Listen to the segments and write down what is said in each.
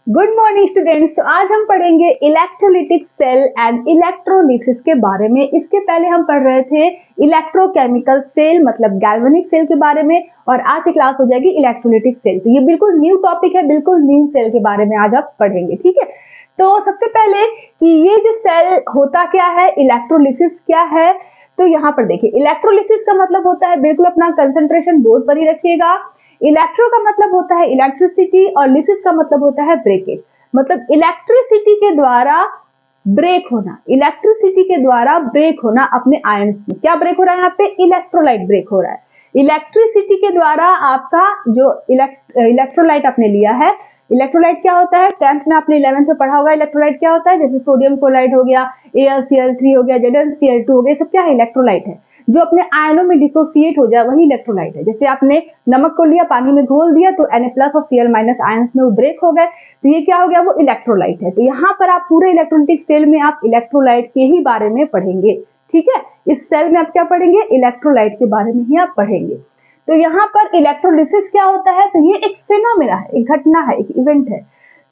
Good morning students. तो आज हम पढ़ेंगे इलेक्ट्रोलिटिक सेल एंड इलेक्ट्रोलिसिस के बारे में। इसके पहले हम पढ़ रहे थे इलेक्ट्रोकेमिकल सेल मतलब गैल्वेनिक सेल के बारे में, और आज की क्लास हो जाएगी इलेक्ट्रोलिटिक सेल। तो ये बिल्कुल न्यू टॉपिक है, बिल्कुल न्यू सेल के बारे में आज आप पढ़ेंगे, ठीक है। तो सबसे पहले कि ये जो सेल होता क्या है, इलेक्ट्रोलिसिस क्या है, तो यहाँ पर देखिए इलेक्ट्रोलिसिस का मतलब होता है, बिल्कुल अपना कंसंट्रेशन बोर्ड पर ही रखिएगा। इलेक्ट्रो का मतलब होता है इलेक्ट्रिसिटी और लिसिस का मतलब होता है ब्रेकेज, मतलब इलेक्ट्रिसिटी के द्वारा ब्रेक होना, इलेक्ट्रिसिटी के द्वारा ब्रेक होना अपने आयंस में। क्या ब्रेक हो रहा है यहाँ पे? इलेक्ट्रोलाइट ब्रेक हो रहा है। इलेक्ट्रिसिटी के द्वारा आपका जो इलेक्ट्रोलाइट आपने लिया है, इलेक्ट्रोलाइट क्या होता है? 10th में आपने 11th में पढ़ा होगा इलेक्ट्रोलाइट क्या होता है। जैसे सोडियम क्लोराइड हो गया, AlCl3 हो गया, ZnCl2 हो गया, सब क्या है? इलेक्ट्रोलाइट है। जो अपने आयनों में डिसोसिएट हो जाए वही इलेक्ट्रोलाइट है। जैसे आपने नमक को लिया, पानी में घोल दिया तो Na+ और Cl- आयंस में वो ब्रेक हो गए, तो ये क्या हो गया? वो इलेक्ट्रोलाइट है। तो यहाँ पर आप पूरे इलेक्ट्रोलिटिक सेल में आप इलेक्ट्रोलाइट के ही बारे में पढ़ेंगे, ठीक है। इस सेल में आप क्या पढ़ेंगे? इलेक्ट्रोलाइट के बारे में ही आप पढ़ेंगे। तो यहाँ पर इलेक्ट्रोलिसिस क्या होता है? तो ये एक फिनोमेना है, एक घटना है, एक इवेंट है।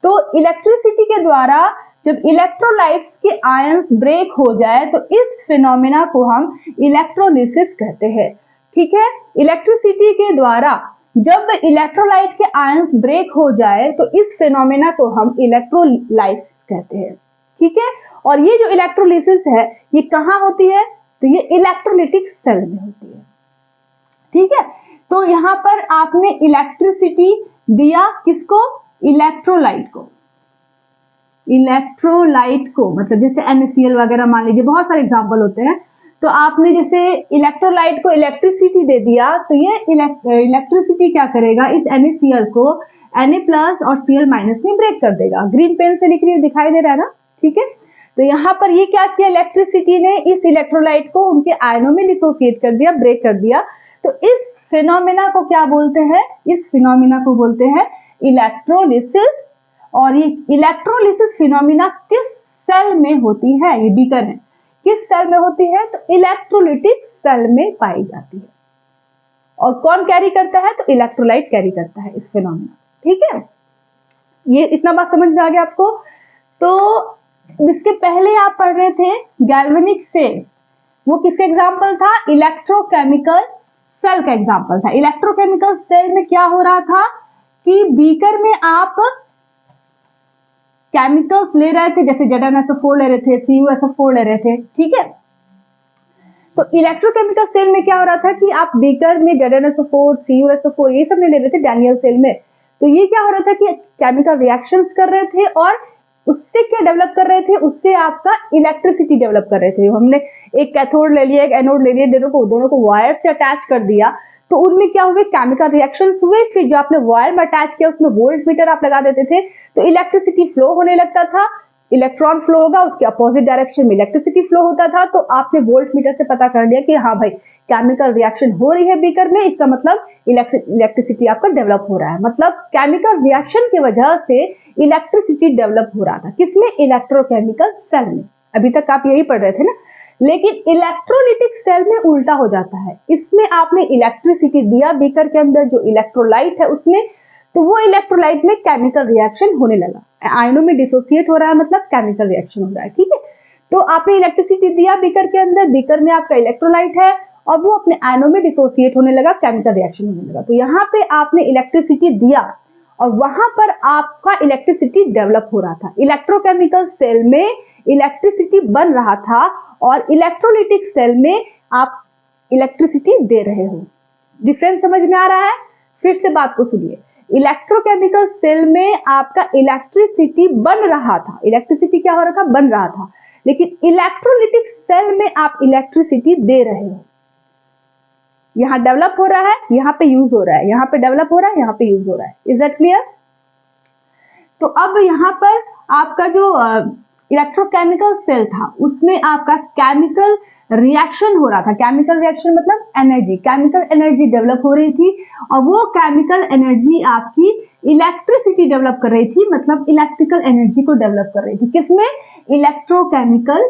तो इलेक्ट्रिसिटी के द्वारा जब इलेक्ट्रोलाइट्स के आयंस ब्रेक हो जाए तो इस फिनोमेना को हम इलेक्ट्रोलिसिस कहते हैं, ठीक है। इलेक्ट्रिसिटी के द्वारा जब इलेक्ट्रोलाइट के आयंस ब्रेक हो जाए तो इस फिनोमेना को हम इलेक्ट्रोलाइसिस कहते हैं, ठीक है। और ये जो इलेक्ट्रोलिसिस है ये कहाँ होती है? तो ये इलेक्ट्रोलिटिक सेल में होती है, ठीक है। तो यहाँ पर आपने इलेक्ट्रिसिटी दिया किसको? इलेक्ट्रोलाइट को, इलेक्ट्रोलाइट को, मतलब जैसे NaCl वगैरह मान लीजिए, बहुत सारे एग्जांपल होते हैं। तो आपने जैसे इलेक्ट्रोलाइट को इलेक्ट्रिसिटी दे दिया तो ये इलेक्ट्रिसिटी क्या करेगा? इस NaCl को Na+ और Cl- में ब्रेक कर देगा। ग्रीन पेन से लिख रही है, दिखाई दे रहा है ना, ठीक है। तो यहाँ पर ये क्या किया? इलेक्ट्रिसिटी ने इस इलेक्ट्रोलाइट को उनके आयनों में डिसोसिएट कर दिया, ब्रेक कर दिया। तो इस फिनोमेना को क्या बोलते हैं? इस फिनोमेना को बोलते हैं इलेक्ट्रोलिसिस। और ये इलेक्ट्रोलिसिस फिनोमेना किस सेल में होती है? ये बीकर है, किस सेल में होती है? तो इलेक्ट्रोलिटिक सेल में पाई जाती है। और कौन कैरी करता है? तो इलेक्ट्रोलाइट कैरी करता है इस फिनोमेना, ठीक है। ये इतना बात समझ में आ गया आपको। तो इसके पहले आप पढ़ रहे थे गैल्वेनिक सेल, वो किसका एग्जाम्पल था? इलेक्ट्रोकेमिकल सेल का एग्जाम्पल था। इलेक्ट्रोकेमिकल सेल में क्या हो रहा था कि बीकर में आप केमिकल्स ले रहे थे, जैसे ZnSO4 ले रहे थे, CuSO4 ले रहे थे, ठीक है। तो इलेक्ट्रोकेमिकल सेल में क्या हो रहा था कि आप बीकर में ZnSO4, CuSO4 ये सब नहीं ले रहे थे डैनियल सेल में। तो ये क्या हो रहा था कि केमिकल रिएक्शंस कर रहे थे और उससे क्या डेवलप कर रहे थे? उससे आपका इलेक्ट्रिसिटी डेवलप कर रहे थे। हमने एक कैथोड ले लिया, एक एनोड ले लिया, दोनों को वायर से अटैच कर दिया, तो उनमें क्या हुए? केमिकल रिएक्शंस हुए। फिर जो आपने वायर में अटैच किया उसमें वोल्ट मीटर आप लगा देते थे तो इलेक्ट्रिसिटी फ्लो होने लगता था। इलेक्ट्रॉन फ्लो होगा, उसके अपोजिट डायरेक्शन में इलेक्ट्रिसिटी फ्लो होता था। तो आपने वोल्ट मीटर से पता कर लिया कि हाँ भाई केमिकल रिएक्शन हो रही है बीकर में, इसका मतलब इलेक्ट्रिसिटी आपका डेवलप हो रहा है। मतलब केमिकल रिएक्शन की वजह से इलेक्ट्रिसिटी डेवलप हो रहा था। किसमें? इलेक्ट्रोकेमिकल सेल में। अभी तक आप यही पढ़ रहे थे ना। लेकिन इलेक्ट्रोलिटिक सेल में उल्टा हो जाता है। इसमें आपने इलेक्ट्रिसिटी दिया बीकर के अंदर, जो इलेक्ट्रोलाइट है उसमें, तो वो इलेक्ट्रोलाइट में केमिकल रिएक्शन होने लगा, आयनों में डिसोसिएट हो रहा है, मतलब केमिकल रिएक्शन हो रहा है, ठीक है। तो आपने इलेक्ट्रिसिटी दिया बीकर के अंदर, बीकर में आपका इलेक्ट्रोलाइट है और वो अपने आयनों में डिसोसिएट होने लगा, केमिकल रिएक्शन होने लगा। तो यहाँ पे आपने इलेक्ट्रिसिटी दिया और वहां पर आपका इलेक्ट्रिसिटी डेवलप हो रहा था। इलेक्ट्रोकेमिकल सेल में इलेक्ट्रिसिटी बन रहा था और इलेक्ट्रोलिटिक सेल में आप इलेक्ट्रिसिटी दे रहे हो। डिफरेंस समझ में आ रहा है? फिर से बात को सुनिए। इलेक्ट्रोकेमिकल सेल में आपका इलेक्ट्रिसिटी बन रहा था, इलेक्ट्रिसिटी क्या हो रहा था? बन रहा था। लेकिन इलेक्ट्रोलिटिक सेल में आप इलेक्ट्रिसिटी दे रहे हो। यहां डेवलप हो रहा है, यहां पे यूज हो रहा है, यहां पे डेवलप हो रहा है, यहां पे यूज हो रहा है। Is that clear? तो अब यहां पर आपका जो इलेक्ट्रोकेमिकल सेल था उसमें आपका केमिकल रिएक्शन हो रहा था। केमिकल रिएक्शन मतलब एनर्जी, केमिकल एनर्जी डेवलप हो रही थी और वो केमिकल एनर्जी आपकी इलेक्ट्रिसिटी डेवलप कर रही थी, मतलब इलेक्ट्रिकल एनर्जी को डेवलप कर रही थी। किसमें? इलेक्ट्रोकेमिकल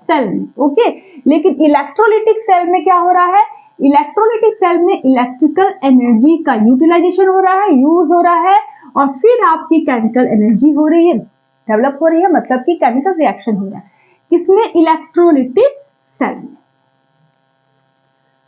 सेल में, ओके। लेकिन इलेक्ट्रोलिटिक सेल में क्या हो रहा है? इलेक्ट्रोलिटिक सेल में इलेक्ट्रिकल एनर्जी का यूटिलाइजेशन हो रहा है, यूज हो रहा है और फिर आपकी केमिकल एनर्जी हो रही है, डेवलप हो रही है, मतलब कि केमिकल रिएक्शन हो रहा है किसमें, इलेक्ट्रोलाइटिक सेल में।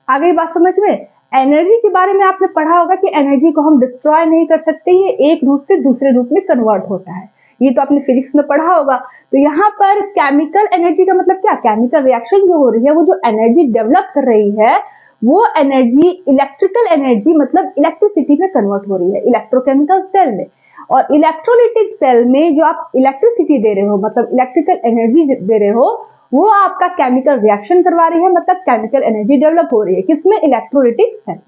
आगे बात समझ में। एनर्जी के बारे में आपने पढ़ा होगा कि एनर्जी को हम डिस्ट्रॉय नहीं कर सकते, ये एक रूप से दूसरे रूप में कन्वर्ट होता है, ये तो आपने फिजिक्स में पढ़ा होगा। तो यहाँ पर केमिकल एनर्जी का मतलब क्या, केमिकल रिएक्शन जो हो रही है, वो जो एनर्जी डेवलप कर रही है, वो एनर्जी इलेक्ट्रिकल एनर्जी मतलब इलेक्ट्रिसिटी में कन्वर्ट हो रही है इलेक्ट्रोकेमिकल सेल में। और इलेक्ट्रोलाइटिक सेल में जो आप इलेक्ट्रिसिटी दे रहे हो, मतलब इलेक्ट्रिकल एनर्जी दे रहे हो, वो आपका केमिकल रिएक्शन करवा रही है, मतलब केमिकल एनर्जी डेवलप हो रही है किसमें, इलेक्ट्रोलाइटिक सेल।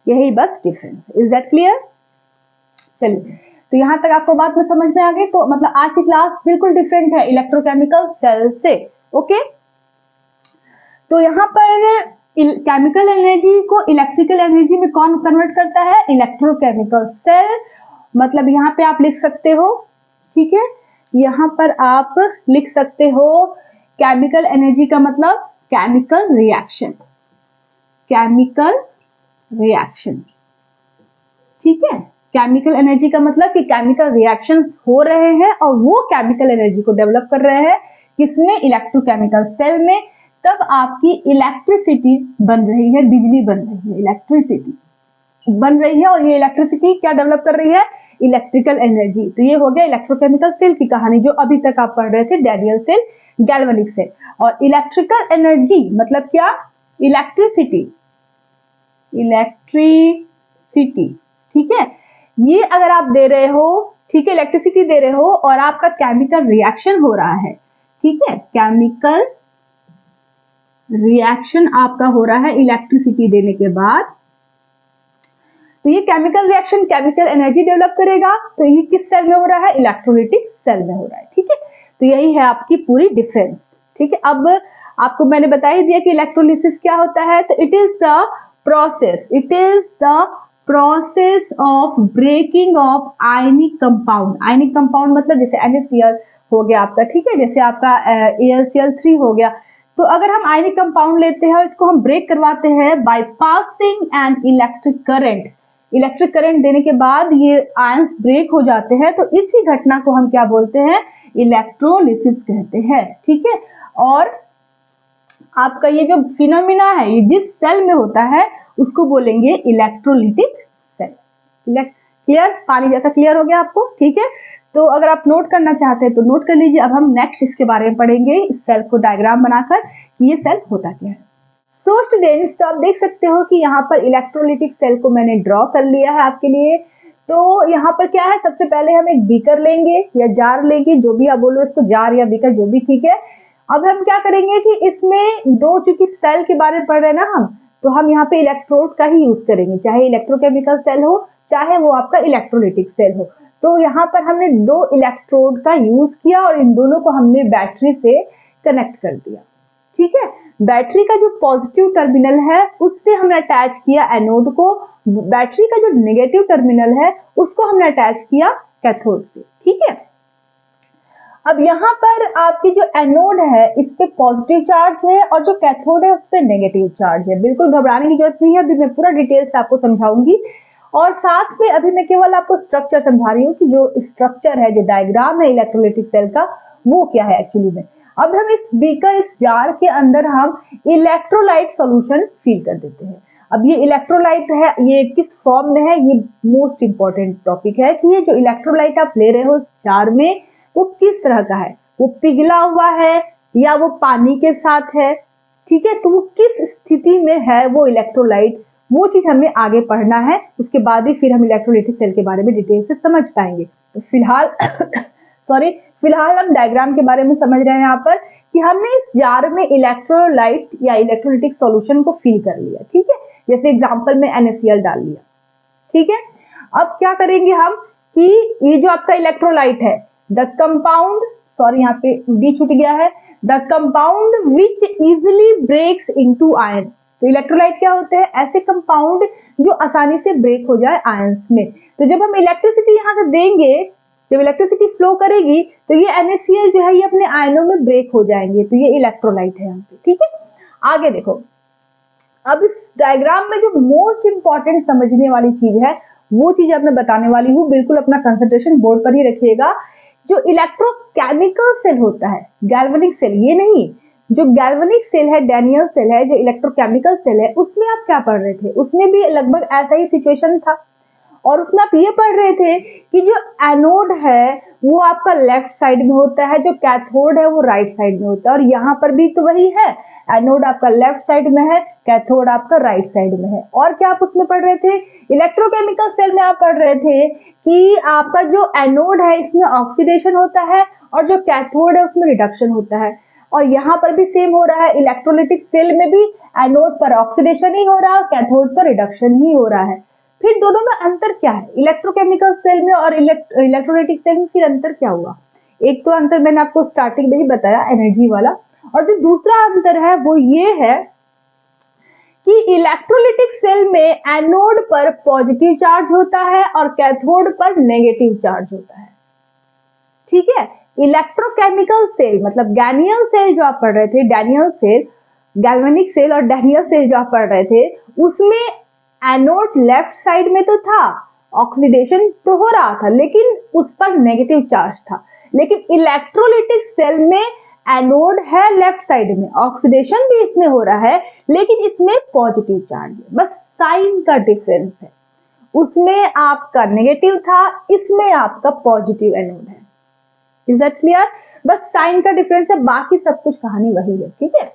यही बस डिफरेंस। Is that clear? चलिए, तो यहां तक आपको बात में समझ में आ गई। तो मतलब आज की क्लास बिल्कुल डिफरेंट है इलेक्ट्रोकेमिकल सेल से। ओके, तो यहाँ पर केमिकल एनर्जी को इलेक्ट्रिकल एनर्जी में कौन कन्वर्ट करता है, इलेक्ट्रोकेमिकल सेल। मतलब यहाँ पे आप लिख सकते हो, ठीक है, यहाँ पर आप लिख सकते हो केमिकल एनर्जी का मतलब केमिकल रिएक्शन, केमिकल रिएक्शन, ठीक है। केमिकल एनर्जी का मतलब कि केमिकल रिएक्शंस हो रहे हैं और वो केमिकल एनर्जी को डेवलप कर रहे हैं किसमें, इलेक्ट्रोकेमिकल सेल में। तब आपकी इलेक्ट्रिसिटी बन रही है, बिजली बन रही है, इलेक्ट्रिसिटी बन रही है। और ये इलेक्ट्रिसिटी क्या डेवलप कर रही है, इलेक्ट्रिकल एनर्जी। तो ये हो गया इलेक्ट्रोकेमिकल सेल की कहानी जो अभी तक आप पढ़ रहे थे, डैनियल सेल, गैल्वेनिक सेल। और इलेक्ट्रिकल एनर्जी मतलब क्या, इलेक्ट्रिसिटी, इलेक्ट्रिसिटी, ठीक है। ये अगर आप दे रहे हो, ठीक है, इलेक्ट्रिसिटी दे रहे हो और आपका केमिकल रिएक्शन हो रहा है, ठीक है, केमिकल रिएक्शन आपका हो रहा है इलेक्ट्रिसिटी देने के बाद, तो ये chemical reaction chemical energy develop करेगा। तो ये किस सेल में हो रहा है, इलेक्ट्रोलाइटिक सेल में हो रहा है, ठीक है। तो यही है आपकी पूरी डिफरेंस, ठीक है। अब आपको मैंने बता ही दिया कि इलेक्ट्रोलिसिस क्या होता है। तो it is the process, it is the process of breaking of ionic compound. Ionic compound मतलब जैसे NaCl हो गया आपका, ठीक है, जैसे आपका AlCl3 हो गया। तो अगर हम आयनिक कंपाउंड लेते हैं, इसको हम ब्रेक करवाते हैं by passing an electric current. Electric current देने के बाद ये आयंस ब्रेक हो जाते हैं, तो इसी घटना को हम क्या बोलते हैं, इलेक्ट्रोलिसिस कहते हैं, ठीक है। और आपका ये जो फिनोमिना है, ये जिस सेल में होता है उसको बोलेंगे इलेक्ट्रोलिटिक सेल। क्लियर, पानी जैसा क्लियर हो गया आपको, ठीक है। तो अगर आप नोट करना चाहते हैं तो नोट कर लीजिए। अब हम नेक्स्ट इसके बारे में पढ़ेंगे, इस सेल को डायग्राम बनाकर कि ये सेल होता क्या है। सो स्टूडेंट्स, तो आप देख सकते हो कि यहाँ पर इलेक्ट्रोलाइटिक सेल को मैंने ड्रॉ कर लिया है आपके लिए। तो यहाँ पर क्या है, सबसे पहले हम एक बीकर लेंगे या जार लेंगे, जो भी आप बोलो इसको, जार या बीकर जो भी ठीक है। अब हम क्या करेंगे कि इसमें दो, चूंकि सेल के बारे में पढ़ रहे हैं ना हम, तो हम यहाँ पे इलेक्ट्रोड का ही यूज करेंगे, चाहे इलेक्ट्रोकेमिकल सेल हो चाहे वो आपका इलेक्ट्रोलाइटिक सेल हो। तो यहाँ पर हमने दो इलेक्ट्रोड का यूज किया और इन दोनों को हमने बैटरी से कनेक्ट कर दिया, ठीक है। बैटरी का जो पॉजिटिव टर्मिनल है उससे हमने अटैच किया एनोड को, बैटरी का जो नेगेटिव टर्मिनल है उसको हमने अटैच किया कैथोड से, ठीक है। अब यहाँ पर आपकी जो एनोड है इस पे पॉजिटिव चार्ज है और जो कैथोड है उस पे नेगेटिव चार्ज है। बिल्कुल घबराने की जरूरत नहीं है, अभी मैं पूरा डिटेल से आपको समझाऊंगी। और साथ में अभी मैं केवल आपको स्ट्रक्चर समझा रही हूँ कि जो स्ट्रक्चर है, जो डायग्राम है इलेक्ट्रोलाइटिक सेल का, वो क्या है एक्चुअली में। अब हम इस बीकर, इस जार के अंदर हम इलेक्ट्रोलाइट सॉल्यूशन फिल कर देते हैं। अब ये इलेक्ट्रोलाइट है, ये किस फॉर्म में है, ये मोस्ट इंपॉर्टेंट टॉपिक है कि ये जो इलेक्ट्रोलाइट आप ले रहे हो जार में, वो किस तरह का है, वो पिघला हुआ है या वो पानी के साथ है, ठीक है। तो वो किस स्थिति में है वो इलेक्ट्रोलाइट, वो चीज हमें आगे पढ़ना है, उसके बाद ही फिर हम इलेक्ट्रोलाइटिक सेल के बारे में डिटेल से समझ पाएंगे। तो फिलहाल फिलहाल हम डायग्राम के बारे में समझ रहे हैं यहाँ पर कि हमने इस जार में इलेक्ट्रोलाइट या इलेक्ट्रोलाइटिक सॉल्यूशन को फिल कर लिया, ठीक है। जैसे एग्जांपल में NaCl डाल लिया, ठीक है। अब क्या करेंगे हम कि ये जो आपका इलेक्ट्रोलाइट है, द कंपाउंड, सॉरी यहाँ पे डी छूट गया है, the compound which easily breaks into ion. तो इलेक्ट्रोलाइट क्या होते हैं, ऐसे कंपाउंड जो आसानी से ब्रेक हो जाए आयंस में। तो जब हम इलेक्ट्रिसिटी यहाँ से देंगे, जब इलेक्ट्रिसिटी फ्लो करेगी तो ये NaCl जो है ये अपने आयनों में ब्रेक हो जाएंगे। तो ये इलेक्ट्रोलाइट है यहाँ पे, ठीक है। आगे देखो, अब इस डायग्राम में जो मोस्ट इंपॉर्टेंट समझने वाली चीज है वो चीज अब मैं बताने वाली हूँ, बिल्कुल अपना कंसंट्रेशन बोर्ड पर ही रखिएगा। जो इलेक्ट्रोकेमिकल सेल होता है, गैल्वेनिक सेल ये नहीं, जो गैल्वेनिक सेल है, डैनियल सेल है, जो इलेक्ट्रोकेमिकल सेल है, उसमें आप क्या पढ़ रहे थे? उसमें भी लगभग ऐसा ही सिचुएशन था और उसमें आप ये पढ़ रहे थे कि जो एनोड है वो आपका लेफ्ट साइड में होता है, जो कैथोड है वो राइट साइड में होता है। और यहाँ पर भी तो वही है, एनोड आपका लेफ्ट साइड में है, कैथोड आपका राइट साइड में है। और क्या आप उसमें पढ़ रहे थे? इलेक्ट्रोकेमिकल सेल में आप पढ़ रहे थे कि आपका जो एनोड है इसमें ऑक्सीडेशन होता है और जो कैथोड है उसमें रिडक्शन होता है। और यहाँ पर भी सेम हो रहा है, इलेक्ट्रोलिटिक सेल में भी एनोड पर ऑक्सीडेशन ही हो रहा है, कैथोड पर रिडक्शन ही हो रहा है। फिर दोनों में अंतर क्या है? इलेक्ट्रोकेमिकल सेल में और इलेक्ट्रोलाइटिक सेल में फिर अंतर क्या हुआ? एक तो अंतर मैंने आपको स्टार्टिंग में ही बताया, एनर्जी वाला। और जो दूसरा अंतर है वो ये है कि इलेक्ट्रोलाइटिक सेल में एनोड पर पॉजिटिव चार्ज होता है और कैथोड पर नेगेटिव चार्ज होता है। ठीक है, इलेक्ट्रोकेमिकल सेल मतलब डैनियल सेल जो आप पढ़ रहे थे, डैनियल सेल, गैल्वेनिक सेल और डैनियल सेल जो आप पढ़ रहे थे, उसमें एनोड लेफ्ट साइड में तो था, ऑक्सीडेशन तो हो रहा था, लेकिन उस पर नेगेटिव चार्ज था। लेकिन इलेक्ट्रोलाइटिक सेल में एनोड है लेफ्ट साइड में, ऑक्सीडेशन भी इसमें हो रहा है, लेकिन इसमें पॉजिटिव चार्ज है, बस साइन का डिफरेंस है। उसमें आपका नेगेटिव था, इसमें आपका पॉजिटिव एनोड है। Is that clear? बस साइन का डिफरेंस है, बाकी सब कुछ कहानी वही है। ठीक है,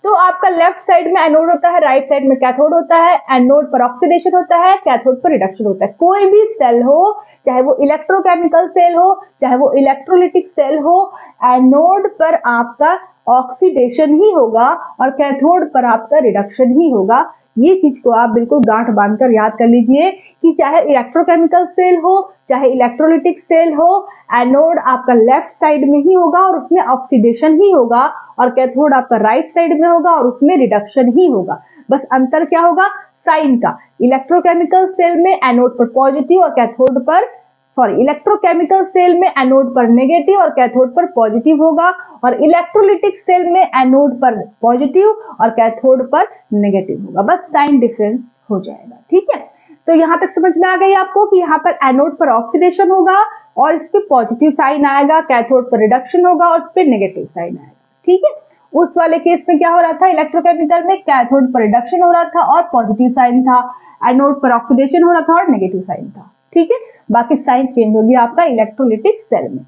तो आपका लेफ्ट साइड में एनोड होता है, राइट साइड में कैथोड होता है। एनोड पर ऑक्सीडेशन होता है, कैथोड पर रिडक्शन होता है। कोई भी सेल हो, चाहे वो इलेक्ट्रोकेमिकल सेल हो, चाहे वो इलेक्ट्रोलाइटिक सेल हो, एनोड पर आपका ऑक्सीडेशन ही होगा और कैथोड पर आपका रिडक्शन ही होगा। ये चीज को आप बिल्कुल गांठ बांधकर याद कर लीजिए कि चाहे इलेक्ट्रोकेमिकल सेल हो, चाहे इलेक्ट्रोलाइटिक सेल हो, एनोड आपका लेफ्ट साइड में ही होगा और उसमें ऑक्सीडेशन ही होगा और कैथोड आपका राइट साइड में होगा और उसमें रिडक्शन ही होगा। बस अंतर क्या होगा? साइन का। इलेक्ट्रोकेमिकल सेल में एनोड पर पॉजिटिव और कैथोड पर इलेक्ट्रोकेमिकल सेल में एनोड पर नेगेटिव और कैथोड पर पॉजिटिव होगा, और इलेक्ट्रोलाइटिक सेल में एनोड पर पॉजिटिव और कैथोड पर नेगेटिव होगा। बस साइन डिफरेंस हो जाएगा। ठीक है, तो यहां तक समझ में आ गई आपको कि यहाँ पर एनोड पर ऑक्सीडेशन होगा और इस पे पॉजिटिव साइन आएगा, कैथोड पर रिडक्शन होगा और इस पे नेगेटिव साइन आएगा। ठीक है, उस वाले केस में क्या हो रहा था? इलेक्ट्रोकेमिकल में कैथोड पर रिडक्शन हो रहा था और पॉजिटिव साइन था, एनोड पर ऑक्सीडेशन हो रहा था और नेगेटिव साइन था। ठीक है, बाकी साइन चेंज होगी आपका इलेक्ट्रोलाइटिक सेल में।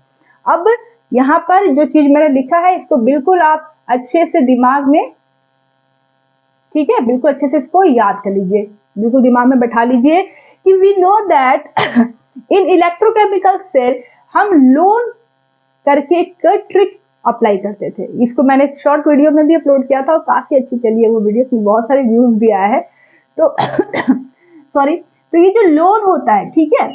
अब यहाँ पर जो चीज मैंने लिखा है इसको बिल्कुल आप अच्छे से दिमाग में, ठीक है, बिल्कुल अच्छे से इसको याद कर लीजिए, बिल्कुल दिमाग में बैठा लीजिए कि we know that in electrochemical cell हम लोन करके एक ट्रिक अप्लाई करते थे। इसको मैंने शॉर्ट वीडियो में भी अपलोड किया था और काफी अच्छी चली है वो वीडियो, बहुत सारे व्यूज भी आया है। तो सॉरी, तो ये जो लोन होता है, ठीक है,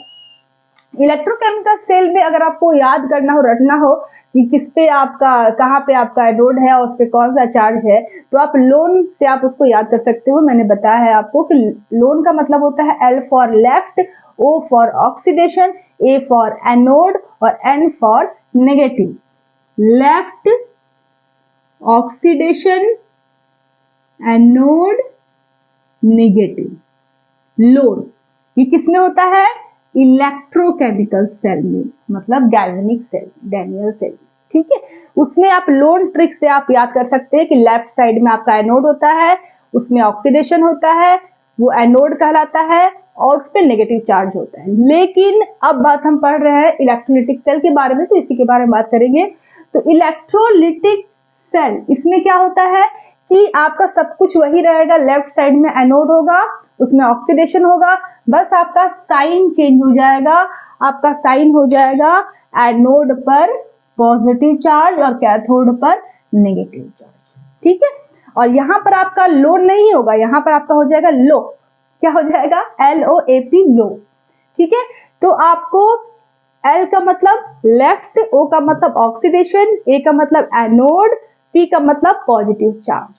इलेक्ट्रोकेमिकल सेल में अगर आपको याद करना हो, रटना हो कि किस पे आपका, कहाँ पे आपका एनोड है और उस पे कौन सा चार्ज है, तो आप लोन से आप उसको याद कर सकते हो। मैंने बताया है आपको कि लोन का मतलब होता है L for left, O for oxidation, A for anode और N for negative. Left, oxidation, anode, negative, loan. ये किसमें होता है? इलेक्ट्रोकेमिकल सेल में, मतलब गैल्वेनिक सेल, डैनियल सेल। ठीक है, उसमें आप लोन ट्रिक से आप याद कर सकते हैं कि लेफ्ट साइड में आपका एनोड होता है, उसमें ऑक्सीडेशन होता है, वो एनोड कहलाता है और उस पर नेगेटिव चार्ज होता है। लेकिन अब बात हम पढ़ रहे हैं इलेक्ट्रोलाइटिक सेल के बारे में, तो इसी के बारे में बात करेंगे। तो इलेक्ट्रोलाइटिक सेल, इसमें क्या होता है कि आपका सब कुछ वही रहेगा, लेफ्ट साइड में एनोड होगा, उसमें ऑक्सीडेशन होगा, बस आपका साइन चेंज हो जाएगा। आपका साइन हो जाएगा एनोड पर पॉजिटिव चार्ज और कैथोड पर नेगेटिव चार्ज। ठीक है, और यहां पर आपका लो नहीं होगा, यहां पर आपका हो जाएगा लो। क्या हो जाएगा? LOAP, लो। ठीक है, तो आपको L का मतलब लेफ्ट, O का मतलब ऑक्सीडेशन, A का मतलब एनोड, P का मतलब पॉजिटिव चार्ज।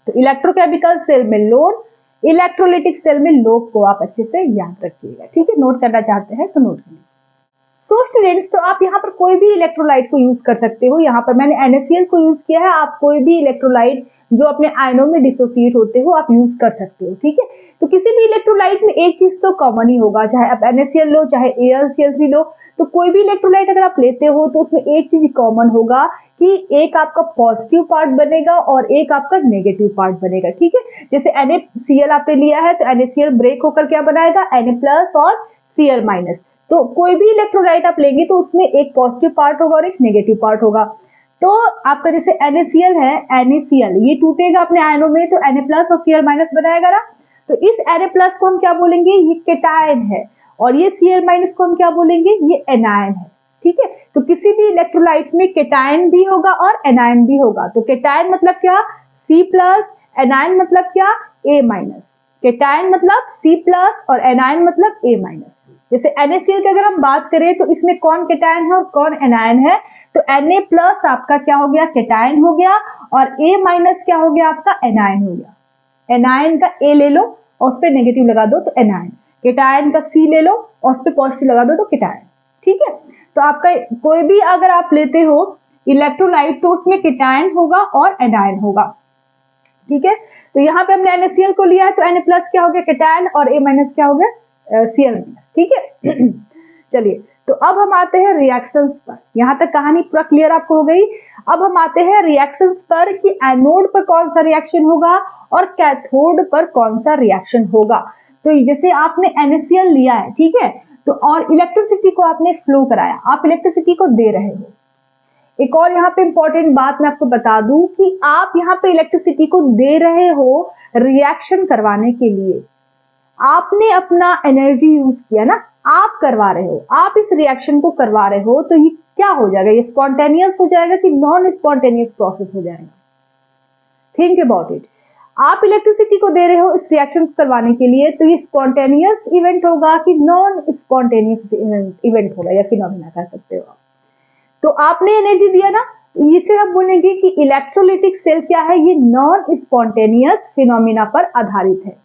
तो इलेक्ट्रोकेमिकल सेल में लोन, इलेक्ट्रोलाइटिक सेल में लोग को आप अच्छे से याद रखिएगा। ठीक है, नोट करना चाहते हैं तो नोट करिए। सो स्टूडेंट्स, तो आप यहाँ पर कोई भी इलेक्ट्रोलाइट को यूज कर सकते हो। यहाँ पर मैंने NaCl को यूज किया है, आप कोई भी इलेक्ट्रोलाइट जो अपने आयनों में डिसोसिएट होते हो आप यूज कर सकते हो। ठीक है, तो किसी भी इलेक्ट्रोलाइट में एक चीज तो कॉमन ही होगा, चाहे आप NaCl लो चाहे AlCl3 लो, तो कोई भी इलेक्ट्रोलाइट अगर आप लेते हो तो उसमें एक चीज कॉमन होगा कि एक आपका पॉजिटिव पार्ट बनेगा और एक आपका नेगेटिव पार्ट बनेगा। ठीक है, जैसे NaCl आपने लिया है तो NaCl ब्रेक होकर क्या बनाएगा, Na+ और Cl-। तो कोई भी इलेक्ट्रोलाइट आप लेंगे तो उसमें एक पॉजिटिव पार्ट होगा और एक नेगेटिव पार्ट होगा। तो आपका जैसे NaCl है, NaCl ये टूटेगा अपने आयनों में तो Na+ और Cl- बनाएगा ना, तो इस Na+ को हम क्या बोलेंगे, ये केटायन है, और ये Cl- को हम क्या बोलेंगे, ये एनायन है। ठीक है, तो किसी भी इलेक्ट्रोलाइट में केटायन भी होगा और एनायन भी होगा। तो केटायन मतलब क्या, C+, एनायन मतलब क्या, A-। केटायन मतलब C+ और एनायन मतलब A-। जैसे NaCl की अगर हम बात करें तो इसमें कौन केटायन है और कौन एनायन है, तो Na+ आपका क्या हो गया, केटायन हो गया, और A- क्या हो गया आपका, एनायन हो गया। एनायन का A ले लो और उस पर नेगेटिव लगा दो तो एनायन, केटायन का C ले लो और उस पर पॉजिटिव लगा दो तो केटायन। ठीक है, तो आपका कोई भी अगर आप लेते हो इलेक्ट्रोलाइट तो उसमें केटायन होगा और एनायन होगा। ठीक है, तो यहाँ पे हमने NaCl को लिया है तो Na+ क्या हो गया, केटायन, और A- क्या हो गया, Cl-। ठीक है चलिए, तो अब हम आते हैं रिएक्शंस पर। यहाँ तक कहानी पूरा क्लियर आपको हो गई। अब हम आते हैं रिएक्शंस पर कि एनोड पर कौन सा रिएक्शन होगा और कैथोड पर कौन सा रिएक्शन होगा। तो जैसे आपने NaCl लिया है, ठीक है, तो और इलेक्ट्रिसिटी को आपने फ्लो कराया, आप इलेक्ट्रिसिटी को दे रहे हो। एक और यहाँ पे इंपॉर्टेंट बात मैं आपको बता दूं कि आप यहाँ पे इलेक्ट्रिसिटी को दे रहे हो रिएक्शन करवाने के लिए, आपने अपना एनर्जी यूज किया ना, आप करवा रहे हो, आप इस रिएक्शन को करवा रहे हो, तो ये क्या हो जाएगा, ये स्पॉन्टेनियस हो जाएगा कि नॉन स्पॉन्टेनियस प्रोसेस हो जाएगा। थिंक अबाउट इट, आप इलेक्ट्रिसिटी को दे रहे हो इस रिएक्शन को करवाने के लिए, तो ये स्पॉन्टेनियस इवेंट होगा कि नॉन स्पॉन्टेनियस इवेंट होगा या फिनोमेना कह सकते हो आप। तो आपने एनर्जी दिया ना, इसे हम बोलेंगे कि इलेक्ट्रोलिटिक सेल क्या है, ये नॉन स्पॉन्टेनियस फिनोमेना पर आधारित है।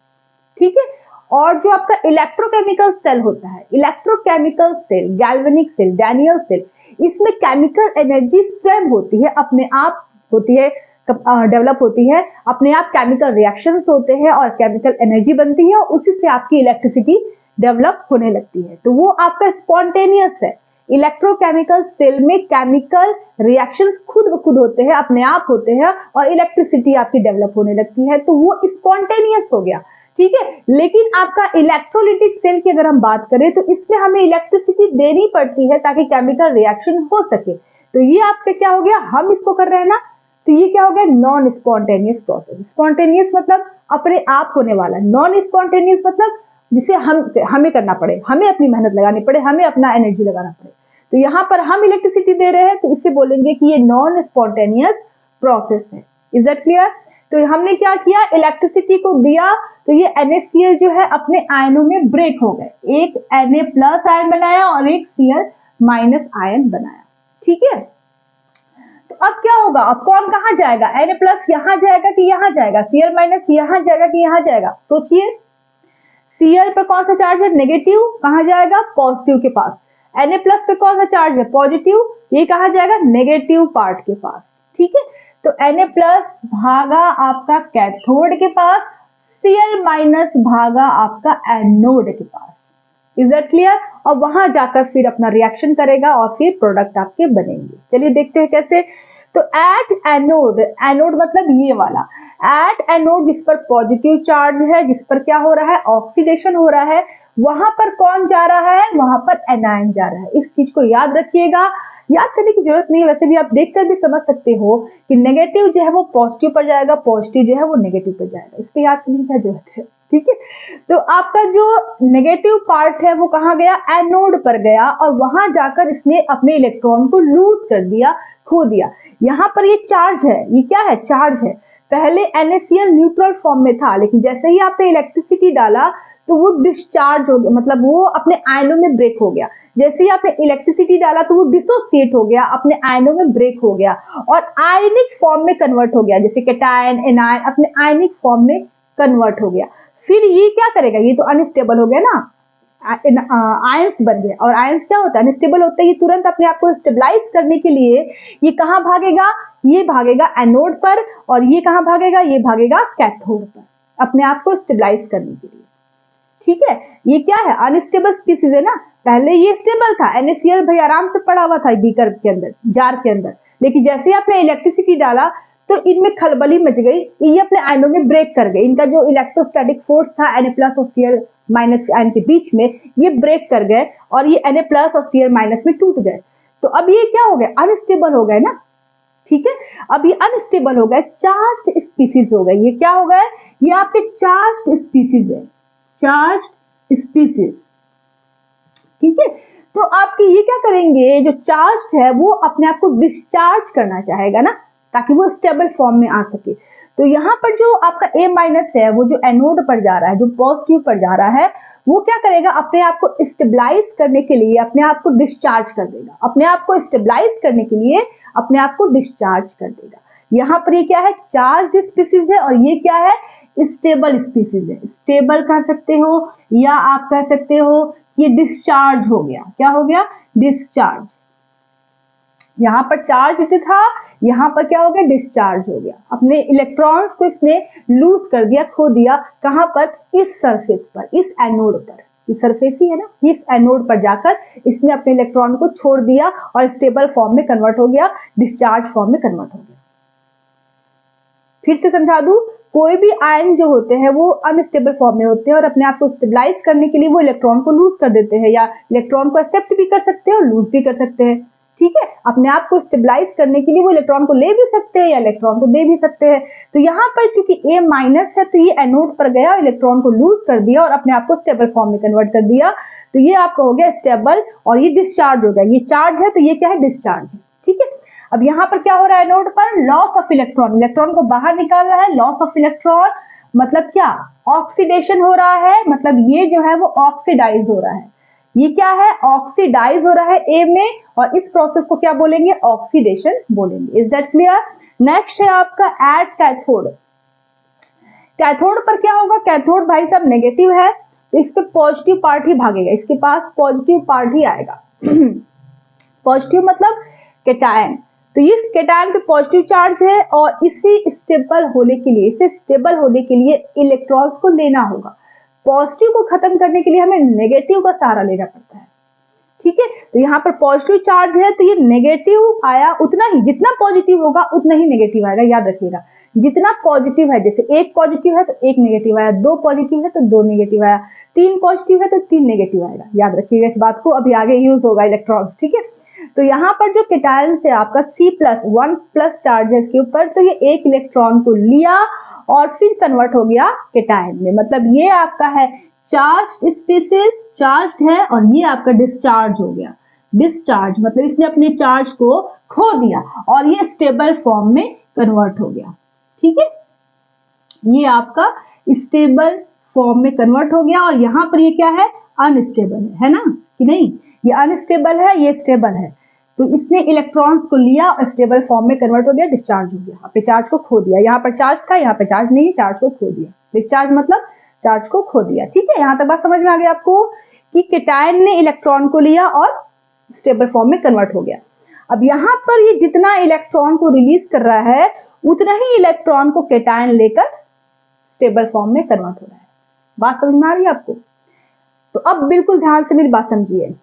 ठीक है, और जो आपका इलेक्ट्रोकेमिकल सेल होता है, electrochemical cell, galvanic cell, Daniell cell, इसमें केमिकल एनर्जी स्वयं होती है, अपने आप होती है, डेवलप होती है, अपने आप केमिकल रिएक्शंस होते हैं और केमिकल एनर्जी बनती है और उसी से आपकी इलेक्ट्रिसिटी डेवलप होने लगती है। तो वो आपका स्पॉन्टेनियस है। इलेक्ट्रोकेमिकल सेल में केमिकल रिएक्शंस खुद ब खुद होते हैं, अपने आप होते हैं और इलेक्ट्रिसिटी आपकी डेवलप होने लगती है, तो वो स्पॉन्टेनियस हो गया। ठीक है, लेकिन आपका इलेक्ट्रोलिटिक सेल की अगर हम बात करें तो इसमें हमें इलेक्ट्रिसिटी देनी पड़ती है ताकि केमिकल रिएक्शन हो सके। तो ये आपका क्या हो गया, हम इसको कर रहे हैं ना, तो ये क्या हो गया, नॉन स्पॉन्टेनियस प्रोसेस। स्पॉन्टेनियस मतलब अपने आप होने वाला, नॉन स्पॉन्टेनियस मतलब जिसे हमें करना पड़े, हमें अपनी मेहनत लगानी पड़े, हमें अपना एनर्जी लगाना पड़े। तो यहाँ पर हम इलेक्ट्रिसिटी दे रहे हैं तो इसे बोलेंगे कि ये नॉन स्पॉन्टेनियस प्रोसेस है। Is that clear? तो हमने क्या किया, इलेक्ट्रिसिटी को दिया तो ये NaCl जो है अपने आयनों में ब्रेक हो गए, एक Na+ आयन बनाया और एक Cl- आयन बनाया। ठीक है, तो अब क्या होगा, अब कौन कहां जाएगा, Na+ यहां जाएगा कि यहां जाएगा, Cl- यहां जाएगा कि यहां जाएगा, सोचिए। Cl पर कौन सा चार्ज है, नेगेटिव, कहां जाएगा, पॉजिटिव के पास। Na+ पे कौन सा चार्ज है, पॉजिटिव, ये कहां जाएगा, नेगेटिव पार्ट के पास। ठीक है, तो Na+ भागा आपका कैथोड के पास, Cl- भागा आपका एनोड के पास। Is that clear? और वहां जाकर फिर अपना रिएक्शन करेगा और फिर प्रोडक्ट आपके बनेंगे। चलिए देखते हैं कैसे। तो एट एनोड, एनोड मतलब ये वाला, एट एनोड जिस पर पॉजिटिव चार्ज है, जिस पर क्या हो रहा है, ऑक्सीडेशन हो रहा है, वहां पर कौन जा रहा है, वहां पर एनायन जा रहा है। इस चीज को याद रखिएगा, याद करने की जरूरत नहीं है, वैसे भी आप देखकर भी समझ सकते हो कि नेगेटिव जो है वो पॉजिटिव पर जाएगा, पॉजिटिव जो है वो नेगेटिव पर जाएगा, इस पे याद करने की जरूरत है। ठीक है, तो आपका जो नेगेटिव पार्ट है वो कहां गया, एनोड पर गया और वहां जाकर इसने अपने इलेक्ट्रॉन को लूज कर दिया, खो दिया। यहाँ पर ये चार्ज है, ये क्या है, चार्ज है। पहले NaCl न्यूट्रल फॉर्म में था, लेकिन जैसे ही आपने इलेक्ट्रिसिटी डाला तो वो डिस्चार्ज हो गया, मतलब वो अपने आयनों में ब्रेक हो गया। जैसे ही आपने इलेक्ट्रिसिटी डाला तो वो डिसोसिएट हो गया, अपने आयनों में ब्रेक हो गया और आयनिक फॉर्म में कन्वर्ट हो गया, जैसे कैटायन, एनायन अपने आयनिक फॉर्म में कन्वर्ट हो गया। फिर ये क्या करेगा, ये तो अनस्टेबल हो गया ना, आयंस बन गए। और आयंस क्या होता है, अनस्टेबल होते हैं, ये तुरंत अपने आप को स्टेबलाइज करने के लिए ये कहाँ भागेगा, ये भागेगा एनोड पर, और ये कहाँ भागेगा, ये भागेगा कैथोड पर, अपने आप को स्टेबलाइज करने के लिए। ठीक है, ये क्या है, अनस्टेबल स्पीसीज है ना। पहले ये स्टेबल था, NaCl भाई आराम से पड़ा हुआ था बीकर के अंदर, जार के अंदर, लेकिन जैसे ही आपने इलेक्ट्रिसिटी डाला तो इनमें खलबली मच गई, ये अपने आयनों में ब्रेक कर गए। इनका जो इलेक्ट्रोस्टैटिक फोर्स था Na+ और Cl- आयन के बीच में, ये ब्रेक कर गए और ये Na+ और Cl- में टूट गए। तो अब ये क्या हो गए, अनस्टेबल हो गए ना। ठीक है, अब ये अनस्टेबल हो गए, चार्ज्ड स्पीसीज हो गए। ये क्या हो गए, ये आपके चार्ज्ड स्पीसीज है, चार्ज्ड स्पीसीज। ठीक है, तो आपके ये क्या करेंगे, जो चार्ज है वो अपने आप को डिस्चार्ज करना चाहेगा ना, ताकि वो स्टेबल फॉर्म में आ सके। तो यहाँ पर जो आपका A- है, वो जो एनोड पर जा रहा है, जो पॉजिटिव पर जा रहा है, वो क्या करेगा, अपने आप को स्टेबलाइज करने के लिए अपने आप को डिस्चार्ज कर देगा, अपने आप को स्टेबलाइज करने के लिए अपने आप को डिस्चार्ज कर देगा। यहाँ पर ये क्या है, चार्ज स्पीसीज है, और ये क्या है, स्टेबल स्पीसीज है। स्टेबल कह सकते हो, या आप कह सकते हो ये डिस्चार्ज हो गया। क्या हो गया, डिस्चार्ज। यहाँ पर चार्ज था, यहाँ पर क्या हो गया, डिस्चार्ज हो गया। अपने इलेक्ट्रॉन्स को इसने लूज कर दिया, खो दिया। कहाँ पर, इस सरफेस पर, इस एनोड पर, इस सरफेस ही है ना, इस एनोड पर जाकर इसने अपने इलेक्ट्रॉन को छोड़ दिया और स्टेबल फॉर्म में कन्वर्ट हो गया, डिस्चार्ज फॉर्म में कन्वर्ट हो गया। फिर से समझा दूं, कोई भी आयन जो होते हैं वो अनस्टेबल फॉर्म में होते हैं, और अपने आप को स्टेबलाइज करने के लिए वो इलेक्ट्रॉन को लूज कर देते हैं, या इलेक्ट्रॉन को एक्सेप्ट भी कर सकते हैं और लूज भी कर सकते हैं। ठीक है, अपने आप को स्टेबलाइज करने के लिए वो इलेक्ट्रॉन को ले भी सकते हैं या इलेक्ट्रॉन को दे भी सकते हैं। तो यहाँ पर चूंकि A- है, तो ये एनोड पर गया, इलेक्ट्रॉन को लूज कर दिया और अपने आप को स्टेबल फॉर्म में कन्वर्ट कर दिया। तो ये आपका हो गया स्टेबल, और ये डिस्चार्ज हो गया। ये चार्ज है तो ये क्या है, डिस्चार्ज है। ठीक है, अब यहाँ पर क्या हो रहा है, नोड पर लॉस ऑफ इलेक्ट्रॉन, इलेक्ट्रॉन को बाहर निकाल रहा है। लॉस ऑफ इलेक्ट्रॉन मतलब क्या, ऑक्सीडेशन हो रहा है, मतलब ये जो है वो ऑक्सीडाइज हो रहा है। ये क्या है, ऑक्सीडाइज हो रहा है ए में, और इस प्रोसेस को क्या बोलेंगे, ऑक्सीडेशन बोलेंगे। Is that clear. नेक्स्ट है आपका एट कैथोड। कैथोड पर क्या होगा, कैथोड भाई साहब नेगेटिव है, तो इस पे पॉजिटिव पार्ट ही भागेगा, इसके पास पॉजिटिव पार्ट ही आएगा। पॉजिटिव मतलब केटायन, तो इस केटायन पे पॉजिटिव चार्ज है, और इसे स्टेबल होने के लिए, इसे स्टेबल होने के लिए इलेक्ट्रॉन्स को लेना होगा। पॉजिटिव को खत्म करने के लिए हमें नेगेटिव का सहारा लेना पड़ता है। ठीक है, तो यहाँ पर पॉजिटिव चार्ज है, तो ये नेगेटिव आया, उतना ही, जितना पॉजिटिव होगा उतना ही नेगेटिव आएगा। याद रखिएगा, जितना पॉजिटिव है, जैसे एक पॉजिटिव है तो एक नेगेटिव आया, दो पॉजिटिव है तो दो नेगेटिव आया, तीन पॉजिटिव है तो तीन नेगेटिव आएगा। याद रखिएगा इस बात को, अभी आगे यूज होगा इलेक्ट्रॉन्स। ठीक है, तो यहाँ पर जो केटायन से आपका C+1+ चार्ज है इसके ऊपर, तो ये एक इलेक्ट्रॉन को लिया और फिर कन्वर्ट हो गया केटायन में। मतलब ये आपका है चार्ज्ड स्पीसीज, चार्ज्ड है, और ये आपका डिस्चार्ज हो गया। डिस्चार्ज मतलब इसने अपने चार्ज को खो दिया और ये स्टेबल फॉर्म में कन्वर्ट हो गया। ठीक है, ये आपका स्टेबल फॉर्म में कन्वर्ट हो गया, और यहाँ पर ये क्या है, अनस्टेबल है ना, कि नहीं, ये अनस्टेबल है, ये स्टेबल है। तो इसने इलेक्ट्रॉन्स को लिया और स्टेबल फॉर्म में कन्वर्ट हो गया, डिस्चार्ज हो गया, अपने चार्ज को खो दिया। यहाँ पर चार्ज था, यहाँ पर चार्ज नहीं, चार्ज को खो दिया। डिस्चार्ज मतलब चार्ज को खो दिया। ठीक है, यहाँ तक बात समझ में आ गई आपको कि केटायन ने इलेक्ट्रॉन को लिया और स्टेबल फॉर्म में कन्वर्ट हो गया। अब यहाँ पर ये जितना इलेक्ट्रॉन को रिलीज कर रहा है, उतना ही इलेक्ट्रॉन को केटायन लेकर स्टेबल फॉर्म में कन्वर्ट हो रहा है। बात समझ में आ रही है आपको? तो अब बिल्कुल ध्यान से मेरी बात समझिए।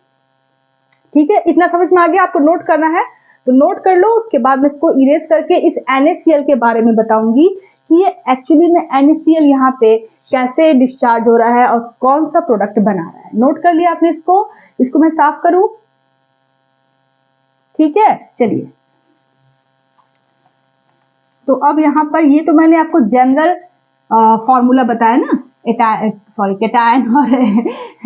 ठीक है, इतना समझ में आ गया, आपको नोट करना है तो नोट कर लो। उसके बाद मैं इसको इरेज करके इस NaCl के बारे में बताऊंगी कि ये एक्चुअली में NaCl यहाँ पे कैसे डिस्चार्ज हो रहा है और कौन सा प्रोडक्ट बना रहा है। नोट कर लिया आपने इसको मैं साफ करूं। ठीक है, चलिए, तो अब यहाँ पर ये तो मैंने आपको जनरल फॉर्मूला बताया ना, केटायन और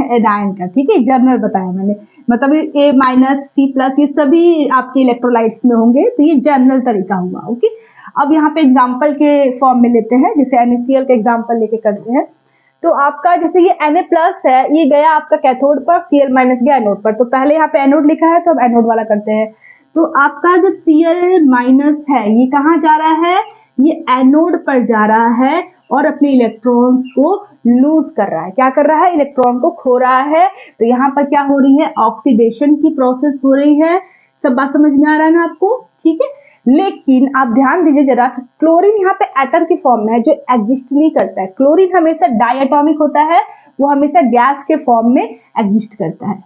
एनायन का। ठीक है, जनरल बताया मैंने, मतलब A-C+ ये सभी आपके इलेक्ट्रोलाइट्स में होंगे, तो ये जनरल तरीका हुआ। ओके, अब यहाँ पे एग्जांपल के फॉर्म में लेते हैं, जैसे NaCl का एग्जांपल लेके करते हैं। तो आपका जैसे ये Na+ है, ये गया आपका कैथोड पर, Cl- गया एनोड पर। तो पहले यहाँ पे एनोड लिखा है, तो अब एनोड वाला करते हैं। तो आपका जो Cl- है, ये कहाँ जा रहा है, ये एनोड पर जा रहा है, और अपने इलेक्ट्रॉन्स को लूज कर रहा है। क्या कर रहा है? इलेक्ट्रॉन को खो रहा है। तो यहाँ पर क्या हो रही है? ऑक्सीडेशन की प्रोसेस हो रही है। सब बात समझ में आ रहा है ना आपको? ठीक है, लेकिन आप ध्यान दीजिए जरा, क्लोरीन यहाँ पे एटम की फॉर्म में है जो एग्जिस्ट नहीं करता है। क्लोरीन हमेशा डायटोमिक होता है, वो हमेशा गैस के फॉर्म में एग्जिस्ट करता है।